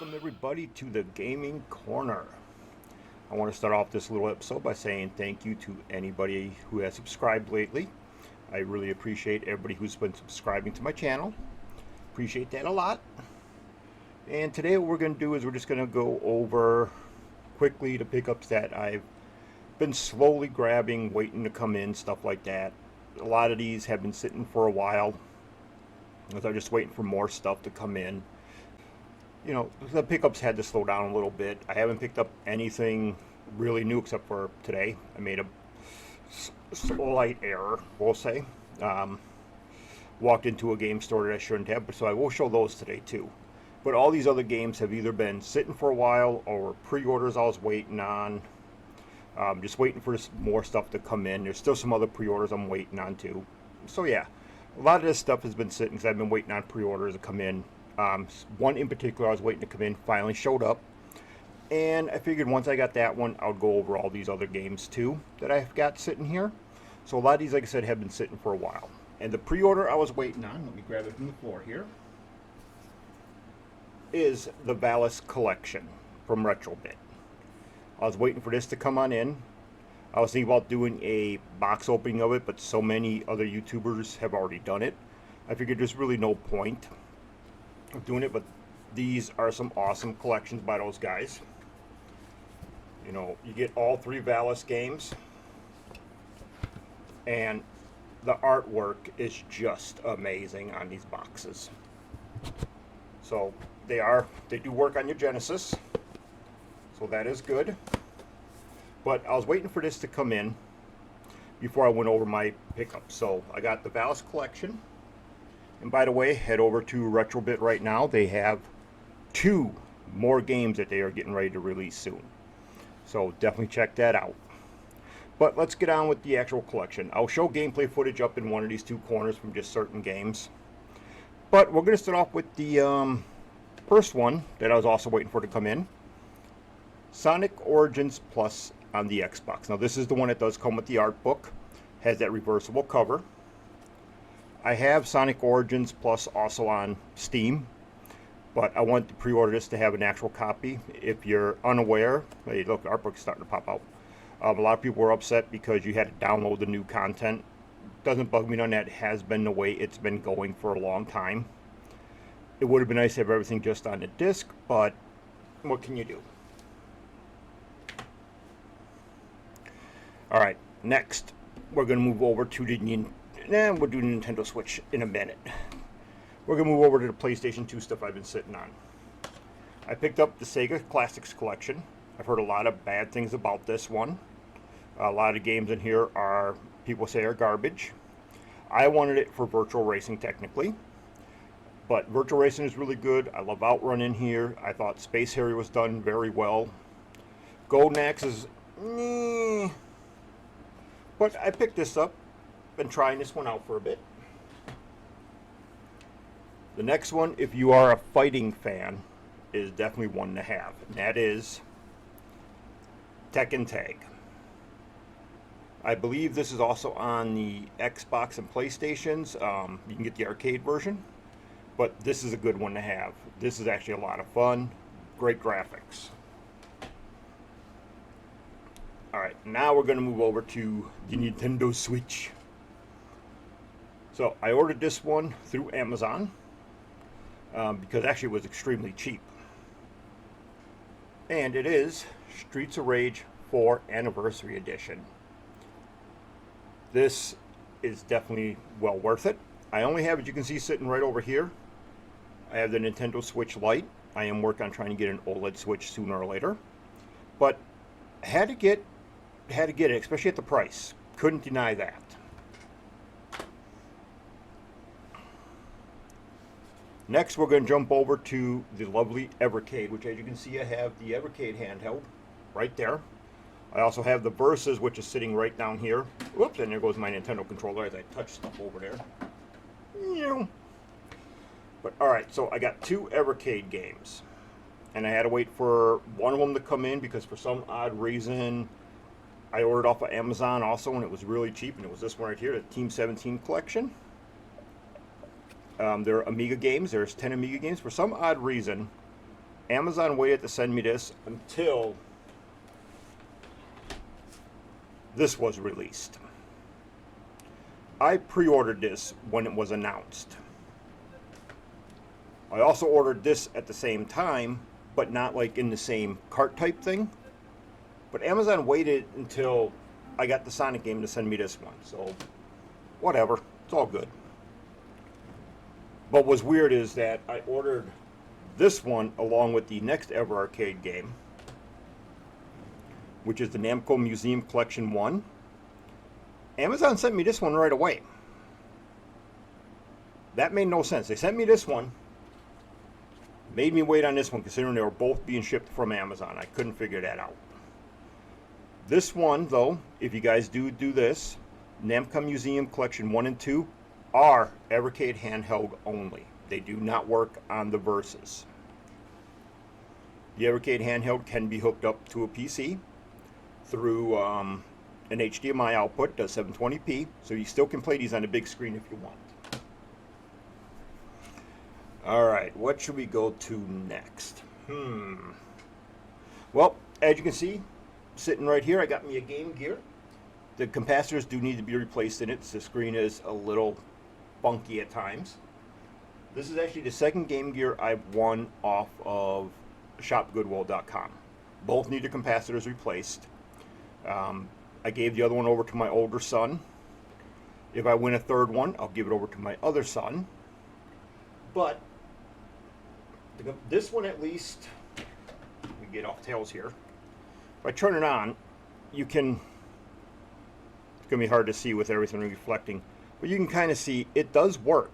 Welcome everybody to the Gaming Corner. I want to start off this little episode by saying thank you to anybody who has subscribed lately. I really appreciate everybody who's been subscribing to my channel. Appreciate that a lot. And today what we're going to do is we're just going to go over quickly the pickups that I've been slowly grabbing, waiting to come in, stuff like that. A lot of these have been sitting for a while, as I'm just waiting for more stuff to come in. You know, the pickups had to slow down a little bit. I haven't picked up anything really new except for today. I made a slight error, we'll say. Walked into a game store that I shouldn't have, but so I will show those today too. But all these other games have either been sitting for a while or pre-orders I was waiting on. Just waiting for more stuff to come in. There's still some other pre-orders I'm waiting on too. So yeah, a lot of this stuff has been sitting because I've been waiting on pre-orders to come in. One in particular I was waiting to come in finally showed up, and I figured once I got that one, I would go over all these other games too that I've got sitting here. So a lot of these, like I said, have been sitting for a while. And the pre-order I was waiting on, let me grab it from the floor here, is the Valis Collection from Retrobit. I was waiting for this to come on in. I was thinking about doing a box opening of it, but so many other YouTubers have already done it. I figured there's really no point of doing it, but these are some awesome collections by those guys. You know, you get all three Valis games, and the artwork is just amazing on these boxes. So they do work on your Genesis, so that is good. But I was waiting for this to come in before I went over my pickup. So I got the Valis Collection. And by the way, head over to Retrobit right now. They have 2 more games that they are getting ready to release soon. So definitely check that out. But let's get on with the actual collection. I'll show gameplay footage up in one of these 2 corners from just certain games. But we're going to start off with the first one that I was also waiting for to come in. Sonic Origins Plus on the Xbox. Now this is the one that does come with the art book. Has that reversible cover. I have Sonic Origins Plus also on Steam, but I want to pre-order this to have an actual copy. If you're unaware, hey, look, the art book's starting to pop out. A lot of people were upset because you had to download the new content. Doesn't bug me none. That has been the way it's been going for a long time. It would have been nice to have everything just on the disc, but what can you do? Alright, next we're going to move over to the we'll do Nintendo Switch in a minute. We're going to move over to the PlayStation 2 stuff I've been sitting on. I picked up the Sega Classics Collection. I've heard a lot of bad things about this one. A lot of games in here are, people say, are garbage. I wanted it for virtual racing technically, but virtual racing is really good. I love Outrun in here. I thought Space Harrier was done very well. Golden Axe is but I picked this up. Been trying this one out for a bit. The next one, if you are a fighting fan, is definitely one to have, and that is Tekken Tag. I believe this is also on the Xbox and PlayStations. You can get the arcade version, but this is a good one to have. This is actually a lot of fun. Great graphics. Alright, now we're going to move over to the Nintendo Switch. So I ordered this one through Amazon because actually it was extremely cheap. And it is Streets of Rage 4 Anniversary Edition. This is definitely well worth it. I only have, as you can see, sitting right over here. I have the Nintendo Switch Lite. I am working on trying to get an OLED Switch sooner or later. But had to get it, especially at the price. Couldn't deny that. Next, we're going to jump over to the lovely Evercade, which, as you can see, I have the Evercade handheld right there. I also have the Versus, which is sitting right down here. Whoops, and there goes my Nintendo controller as I touch stuff over there. But, alright, so I got 2 Evercade games. And I had to wait for one of them to come in because for some odd reason I ordered off of Amazon also, and it was really cheap, and it was this one right here, the Team 17 collection. There are Amiga games. There's 10 Amiga games. For some odd reason, Amazon waited to send me this until this was released. I pre-ordered this when it was announced. I also ordered this at the same time, but not like in the same cart type thing. But Amazon waited until I got the Sonic game to send me this one. So, whatever. It's all good. But what's weird is that I ordered this one along with the next ever arcade game, which is the Namco Museum Collection 1. Amazon sent me this one right away. That made no sense. They sent me this one, made me wait on this one considering they were both being shipped from Amazon. I couldn't figure that out. This one, though, if you guys do this, Namco Museum Collection 1 and 2 are Evercade handheld only. They do not work on the Versus. The Evercade handheld can be hooked up to a PC through an HDMI output, does 720p, so you still can play these on a big screen if you want. Alright, what should we go to next? Well, as you can see, sitting right here, I got me a Game Gear. The capacitors do need to be replaced in it. The screen is a little funky at times. This is actually the second Game Gear I've won off of shopgoodwill.com. Both need the capacitors replaced. I gave the other one over to my older son. If I win a third one, I'll give it over to my other son. But this one, at least, we get off tails here. If I turn it on, you can, it's going to be hard to see with everything reflecting, but you can kind of see it does work.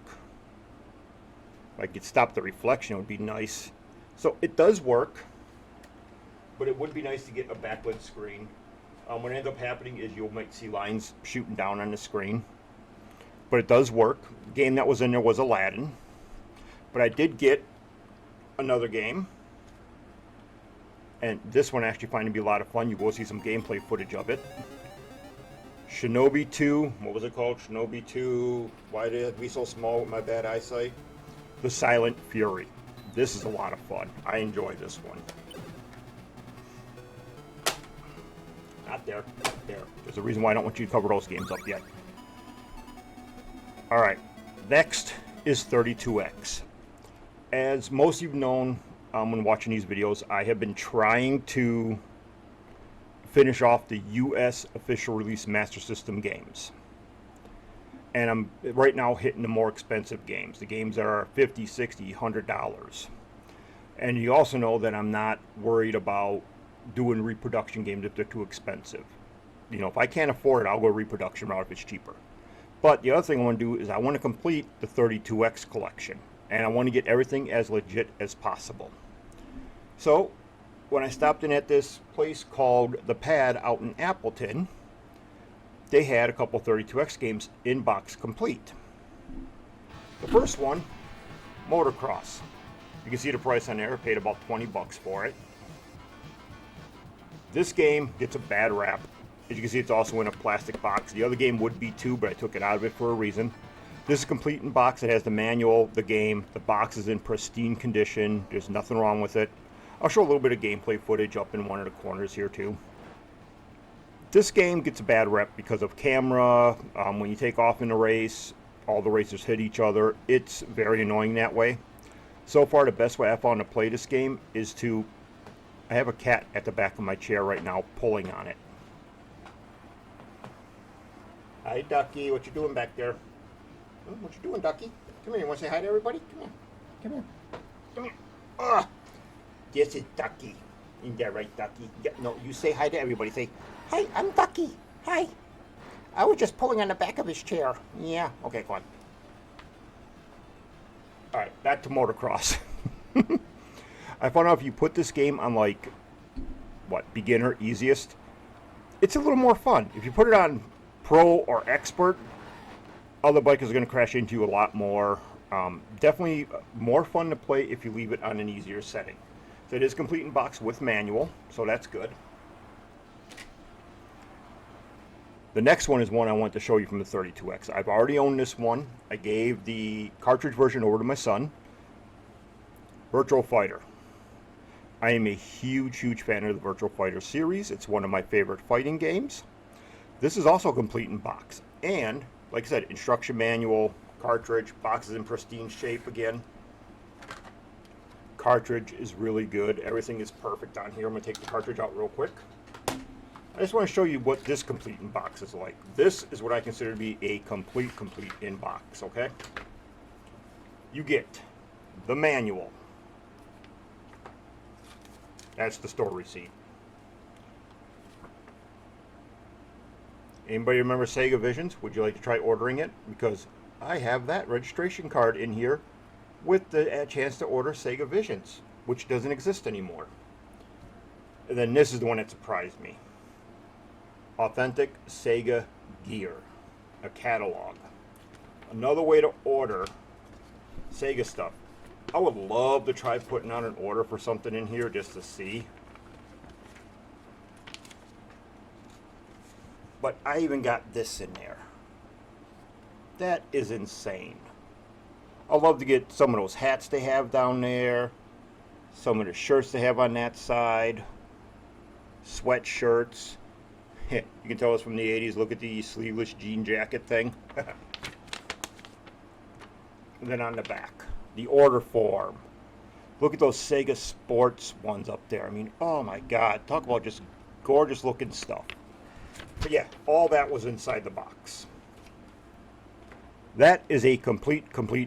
If I could stop the reflection, it would be nice. So it does work, but it would be nice to get a backlit screen. What ends up happening is you might see lines shooting down on the screen, but it does work. The game that was in there was Aladdin, but I did get another game. And this one I actually find to be a lot of fun. You will see some gameplay footage of it. Shinobi 2. What was it called? Shinobi 2. Why did it be so small with my bad eyesight? The Silent Fury. This is a lot of fun. I enjoy this one. Not there. Not there. There's a reason why I don't want you to cover those games up yet. Alright. Next is 32X. As most of you have known, when watching these videos, I have been trying to finish off the US official release Master System games. And I'm right now hitting the more expensive games. The games that are $50, $60, $100. And you also know that I'm not worried about doing reproduction games if they're too expensive. You know, if I can't afford it, I'll go reproduction route if it's cheaper. But the other thing I want to do is I want to complete the 32X collection. And I want to get everything as legit as possible. So, when I stopped in at this place called The Pad out in Appleton, they had a couple 32X games in box complete. The first one, Motocross. You can see the price on there. I paid about 20 bucks for it. This game gets a bad rap. As you can see, it's also in a plastic box. The other game would be too, but I took it out of it for a reason. This is complete in box. It has the manual, the game. The box is in pristine condition. There's nothing wrong with it. I'll show a little bit of gameplay footage up in one of the corners here too. This game gets a bad rep because of camera. When you take off in a race, all the racers hit each other. It's very annoying that way. So far, the best way I found to play this game is to... I have a cat at the back of my chair right now pulling on it. Hi, Ducky. What you doing back there? What you doing, Ducky? Come here. You want to say hi to everybody? Come here. Come here. Come here. Ah! This is Ducky. Isn't that right, Ducky? Yeah, no, you say hi to everybody. Say, hi, I'm Ducky. Hi. I was just pulling on the back of his chair. Yeah. Okay, go on. All right, back to Motocross. I found out if you put this game on, like, what, beginner, easiest, it's a little more fun. If you put it on pro or expert, other bikers are going to crash into you a lot more. Definitely more fun to play if you leave it on an easier setting. So it is complete in box with manual, so that's good. The next one is one I want to show you from the 32X. I've already owned this one. I gave the cartridge version over to my son. Virtual Fighter. I am a huge fan of the Virtual Fighter series. It's one of my favorite fighting games. This is also complete in box. And, like I said, instruction manual, cartridge, box is in pristine shape again. Cartridge is really good. Everything is perfect on here. I'm going to take the cartridge out real quick. I just want to show you what this complete in box is like. This is what I consider to be a complete in box, okay? You get the manual. That's the store receipt. Anybody remember Sega Visions? Would you like to try ordering it? Because I have that registration card in here with the chance to order Sega Visions, which doesn't exist anymore. And then this is the one that surprised me. Authentic Sega gear. A catalog. Another way to order Sega stuff. I would love to try putting out an order for something in here just to see. But I even got this in there. That is insane. I'd love to get some of those hats they have down there. Some of the shirts they have on that side. Sweatshirts. You can tell it's from the 80s. Look at the sleeveless jean jacket thing. And then on the back, the order form. Look at those Sega Sports ones up there. I mean, oh my God. Talk about just gorgeous looking stuff. But yeah, all that was inside the box. That is a complete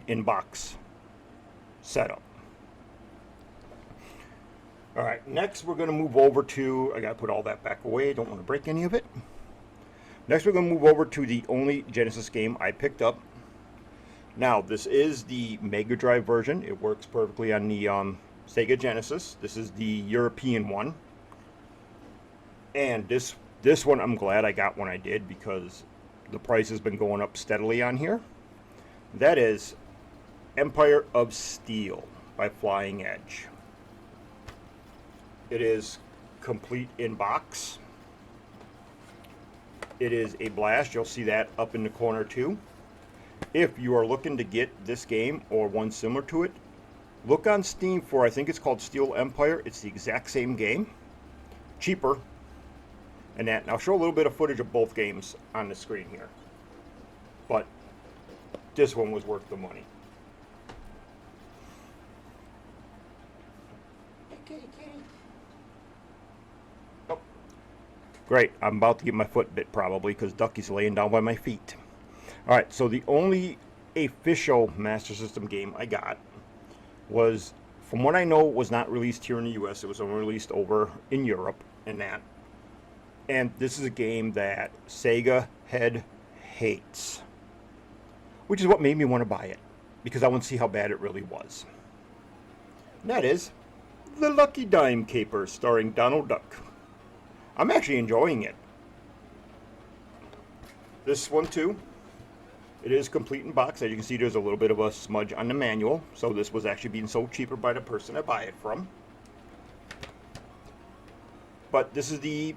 in-box setup. All right, next we're going to move over to, I got to put all that back away. Don't want to break any of it. Next we're going to move over to the only Genesis game I picked up. Now, this is the Mega Drive version. It works perfectly on the Sega Genesis. This is the European one. And this one I'm glad I got when I did because the price has been going up steadily on here. That is Empire of Steel by Flying Edge. It is complete in box. It is a blast. You'll see that up in the corner too. If you are looking to get this game or one similar to it, look on Steam for, I think it's called Steel Empire. It's the exact same game, cheaper. And that, and I'll show a little bit of footage of both games on the screen here. But this one was worth the money. Oh. Great, I'm about to get my foot bit probably because Ducky's laying down by my feet. Alright, so the only official Master System game I got was, from what I know, was not released here in the US. It was only released over in Europe and that. And this is a game that Sega head hates. Which is what made me want to buy it. Because I want to see how bad it really was. And that is The Lucky Dime Caper starring Donald Duck. I'm actually enjoying it. This one too. It is complete in box. As you can see, there's a little bit of a smudge on the manual. So this was actually being sold cheaper by the person I buy it from. But this is the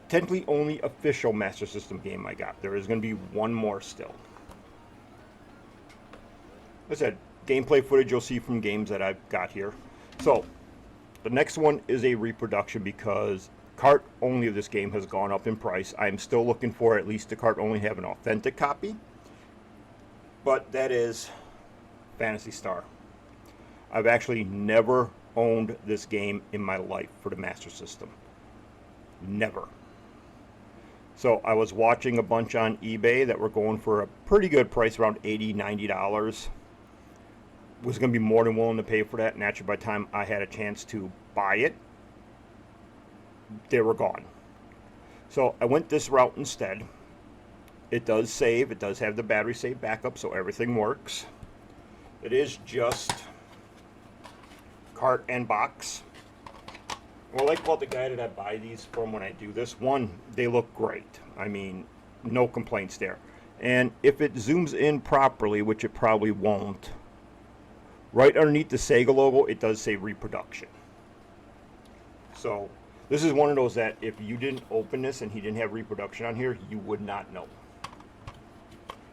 technically only official Master System game I got. There is going to be one more still. Like I said, gameplay footage you'll see from games that I've got here. So, the next one is a reproduction because cart only of this game has gone up in price. I'm still looking for at least the cart only have an authentic copy. But that is Phantasy Star. I've actually never owned this game in my life for the Master System. Never. So I was watching a bunch on eBay that were going for a pretty good price, around $80, $90. Was going to be more than willing to pay for that. And actually by the time I had a chance to buy it, they were gone. So I went this route instead. It does save. It does have the battery save backup, so everything works. It is just cart and box. What I like about the guy that I buy these from when I do this, one, they look great. I mean, no complaints there. And if it zooms in properly, which it probably won't, right underneath the Sega logo, it does say reproduction. So this is one of those that if you didn't open this and he didn't have reproduction on here, you would not know.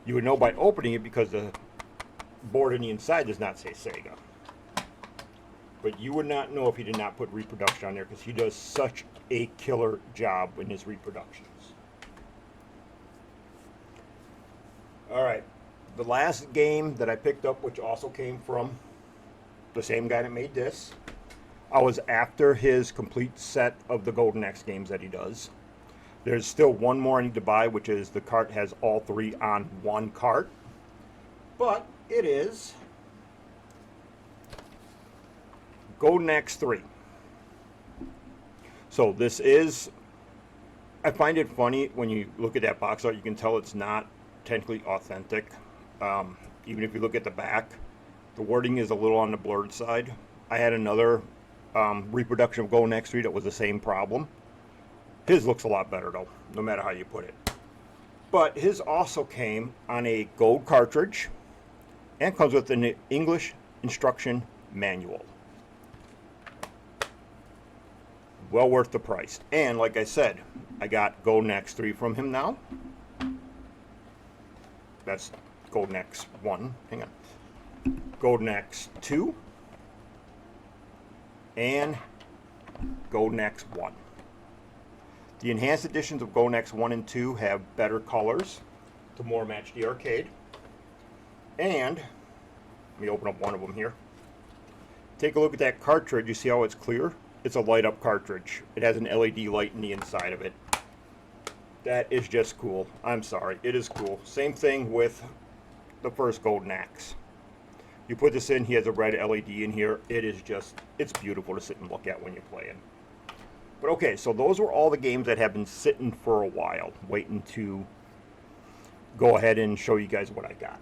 You would know by opening it because the board on the inside does not say Sega. But you would not know if he did not put reproduction on there, because he does such a killer job in his reproductions. Alright, the last game that I picked up, which also came from the same guy that made this, I was after his complete set of the Golden Axe games that he does. There's still one more I need to buy, which is the cart has all three on one cart. But it is Golden Axe 3. So this is, I find it funny when you look at that box art, you can tell it's not technically authentic. Even if you look at the back, the wording is a little on the blurred side. I had another reproduction of Golden Axe 3 that was the same problem. His looks a lot better though, no matter how you put it. But his also came on a gold cartridge and comes with an English instruction manual. Well worth the price. And like I said, I got Golden Axe 3 from him now. That's Golden Axe 1. Hang on. Golden Axe 2. And Golden Axe 1. The enhanced editions of Golden Axe 1 and 2 have better colors to more match the arcade. And, let me open up one of them here. Take a look at that cartridge. You see how it's clear? It's a light up cartridge. It has an LED light in the inside of it. That is just cool. I'm sorry, it is cool. Same thing with the first Golden Axe. You put this in, he has a red LED in here. It is just, it's beautiful to sit and look at when you're playing. But okay, so those were all the games that have been sitting for a while, waiting to go ahead and show you guys what I got.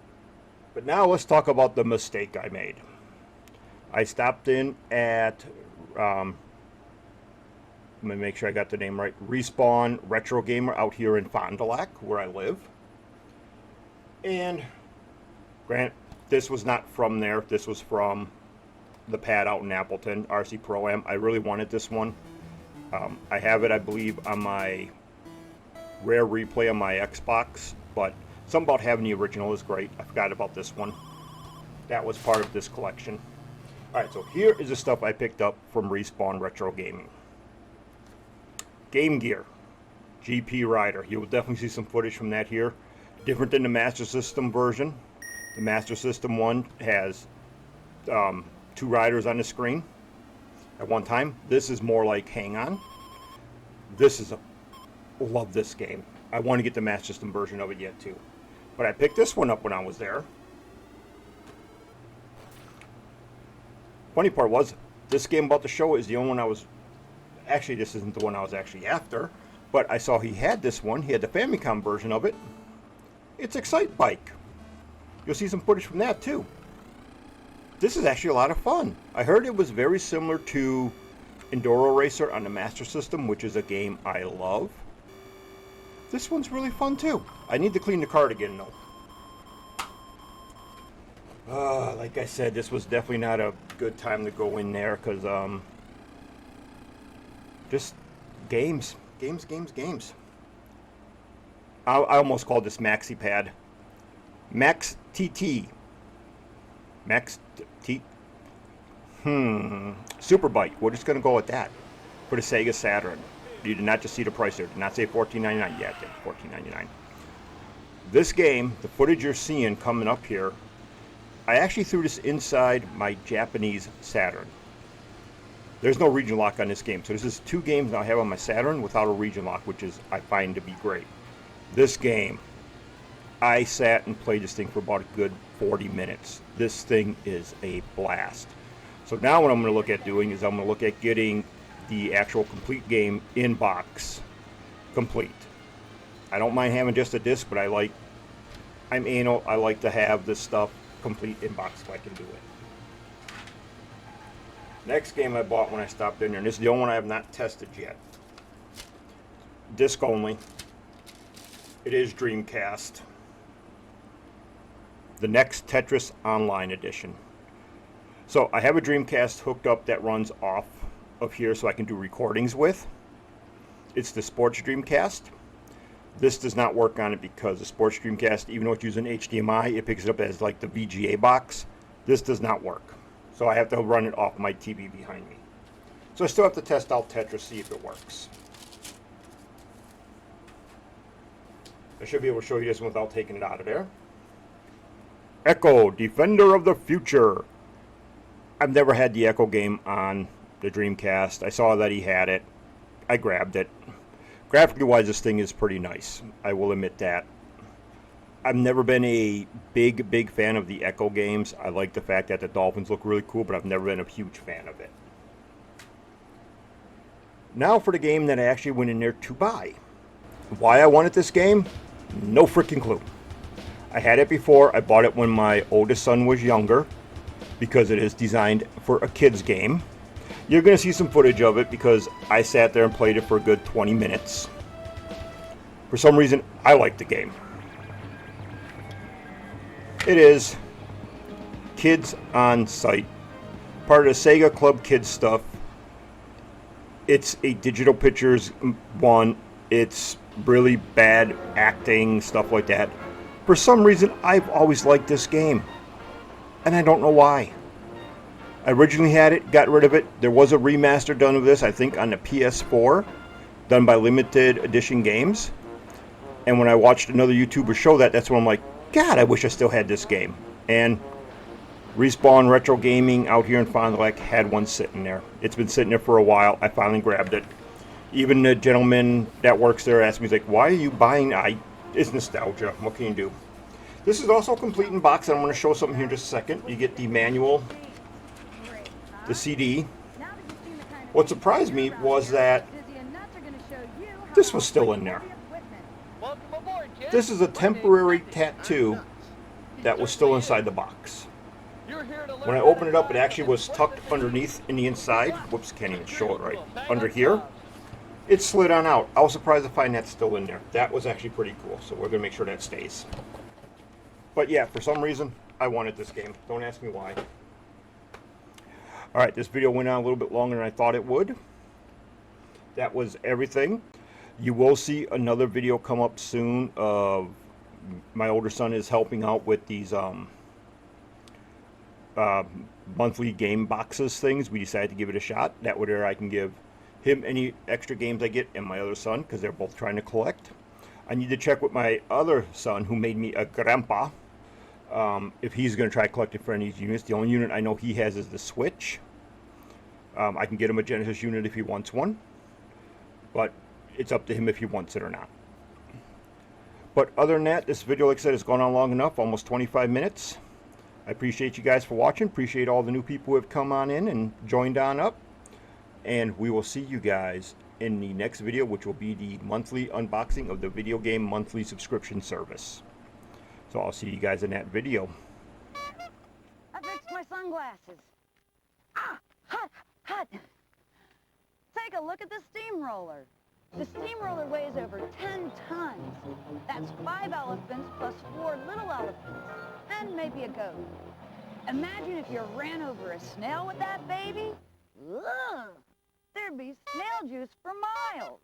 But now let's talk about the mistake I made. I stopped in at, let me make sure I got the name right, Respawn Retro Gamer out here in Fond du Lac, where I live. And, grant, this was not from there. This was from the pad out in Appleton, RC Pro-Am. I really wanted this one. I have it, I believe, on my Rare Replay on my Xbox, but something about having the original is great. I forgot about this one. That was part of this collection. Alright, so here is the stuff I picked up from Respawn Retro Gaming. Game Gear. GP Rider. You will definitely see some footage from that here. Different than the Master System version. The Master System one has 2 riders on the screen at one time. This is more like Hang On. This is love this game. I want to get the Master System version of it yet too. But I picked this one up when I was there. Funny part was, this game about to show is the only one I was, actually this isn't the one I was actually after, but I saw he had this one. He had the Famicom version of it. It's Excite Bike. You'll see some footage from that too. This is actually a lot of fun. I heard it was very similar to Enduro Racer on the Master System, which is a game I love. This one's really fun too. I need to clean the card again though. Like I said, this was definitely not a good time to go in there because just games. I almost called this Maxi Pad. Max TT. Max T. Superbike. We're just going to go with that for the Sega Saturn. You did not just see the price there. Did not say $14.99 yet. $14.99. This game, the footage you're seeing coming up here, I actually threw this inside my Japanese Saturn. There's no region lock on this game. So this is 2 games I have on my Saturn without a region lock, which is I find to be great. This game, I sat and played this thing for about a good 40 minutes. This thing is a blast. So now what I'm going to look at doing is I'm going to look at getting the actual complete game in box complete. I don't mind having just a disc, but I'm anal. I like to have this stuff complete in box so I can do it. Next game I bought when I stopped in there, and this is the only one I have not tested yet. Disc only. It is Dreamcast. The next Tetris Online Edition. So I have a Dreamcast hooked up that runs off of here so I can do recordings with. It's the Sports Dreamcast. This does not work on it because the Sports Dreamcast, even though it's using HDMI, it picks it up as like the VGA box. This does not work. So I have to run it off my TV behind me. So I still have to test out Tetris, see if it works. I should be able to show you this one without taking it out of there. Echo, Defender of the Future. I've never had the Echo game on the Dreamcast. I saw that he had it. I grabbed it. Graphically wise, this thing is pretty nice. I will admit that. I've never been a big fan of the Echo games. I like the fact that the dolphins look really cool, but I've never been a huge fan of it. Now for the game that I actually went in there to buy. Why I wanted this game? No freaking clue. I had it before. I bought it when my oldest son was younger because it is designed for a kid's game. You're going to see some footage of it because I sat there and played it for a good 20 minutes. For some reason, I like the game. It is Kids on Site, part of the Sega Club Kids stuff. It's a digital pictures one. It's really bad acting, stuff like that. For some reason, I've always liked this game, and I don't know why. I originally had it, got rid of it. There was a remaster done of this, I think, on the PS4, done by Limited Edition Games. And when I watched another YouTuber show that, that's when I'm like, God, I wish I still had this game. And Respawn Retro Gaming out here in Fond du Lac had one sitting there. It's been sitting there for a while. I finally grabbed it. Even the gentleman that works there asked me, he's like, why are you buying? It's nostalgia. What can you do? This is also complete in box, and I'm going to show something here in just a second. You get the manual, the CD. What surprised me was that this was still in there. This is a temporary tattoo that was still inside the box. When I opened it up, it actually was tucked underneath in the inside. Whoops, can't even show it right. Under here. It slid on out. I was surprised to find that still in there. That was actually pretty cool, so we're going to make sure that stays. But yeah, for some reason, I wanted this game. Don't ask me why. Alright, this video went on a little bit longer than I thought it would. That was everything. You will see another video come up soon. My older son is helping out with these monthly game boxes things. We decided to give it a shot. That way I can give him any extra games I get and my other son, because they're both trying to collect. I need to check with my other son, who made me a grandpa, if he's going to try collecting for any of these units. The only unit I know he has is the Switch. I can get him a Genesis unit if he wants one, but it's up to him if he wants it or not. But other than that, this video, like I said, has gone on long enough, almost 25 minutes. I appreciate you guys for watching. Appreciate all the new people who have come on in and joined on up. And we will see you guys in the next video, which will be the monthly unboxing of the video game monthly subscription service. So I'll see you guys in that video. I fixed my sunglasses. Ah, hot, hot. Take a look at the steamroller. The steamroller weighs over 10 tons. That's 5 elephants plus 4 little elephants, and maybe a goat. Imagine if you ran over a snail with that baby. Ugh. There'd be snail juice for miles.